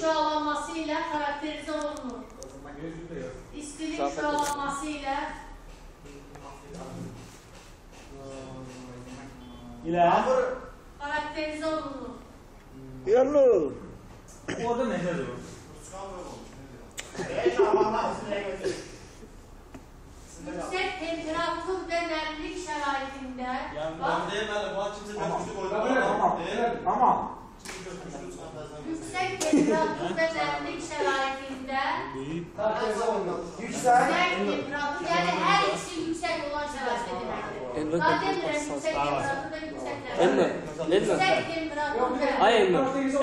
şüalanması ilə xarakterize olunur. İstilik şüalanması ilə xarakterize olunur. Yallah. Orada necədir o? Yüksek temperatur ve nemlik şəraitində yüksek temperatur ve nemlik şəraitində yüksek temperatur, yani her ikisi yüksek olan şərait deməkdir. Zaten yüksek temperatur ve yüksek nemlik. Yüksek temperatur ve yüksek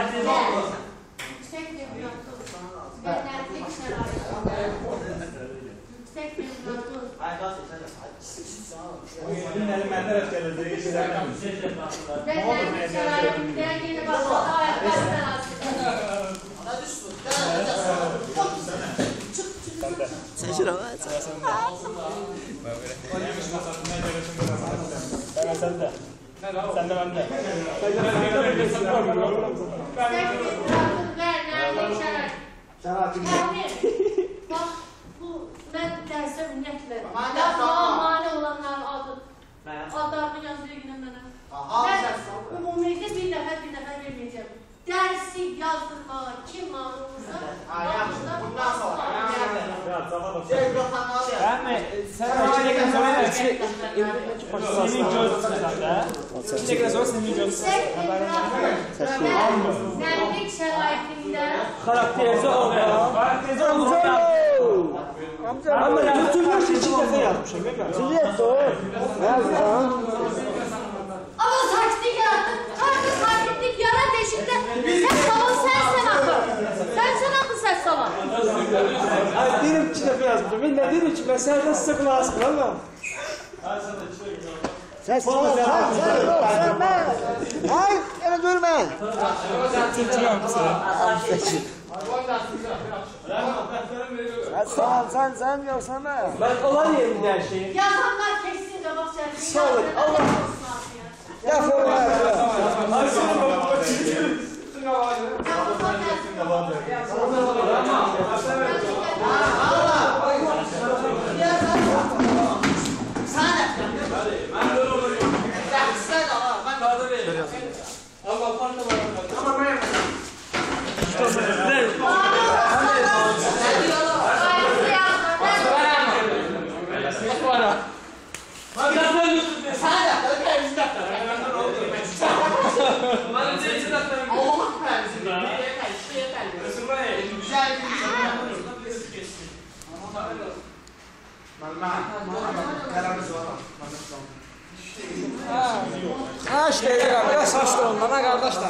temperatur. Yüksek temperatur ve nemlik şəraitində yüksek temperatur. Ve nemlik şəraitində yeni başladı ayaklarından aslında. Sen şuna bak. Sen de ben de. Yüksek temperatur ve nemlik şərait. Yani bak bu ben derse ümumiyyətlə mane olanların adlarını yazıyor yine mənə. Ben ümumiyyətlə bir nəfər vermeyeceğim. Dersi yazdırmağa kim mane olursa bundan sonra sen 2 dakika sonra senin yüksek temperatur ve nemlik şəraitində Karakterize oluyor. Ama götürmüş 2 defa yapmışım. Siliyet o. ama saçlık yarattın. Karşı sakinlik yarat eşikte ses salon sensin akı. Sensin akı ses salon. Ay benim 2 defa yazmışım. Ben ne dedim ki ben senden size kulak asmam ama. Ses salon sen. Ay eve durma. Sen yoksan ben. Ben olan yerim her şeyi. Yazanlar kesin de bak sen. Sağ olun. Allah. Yapın var. Ha işte ya saçlı onlara kardeşler.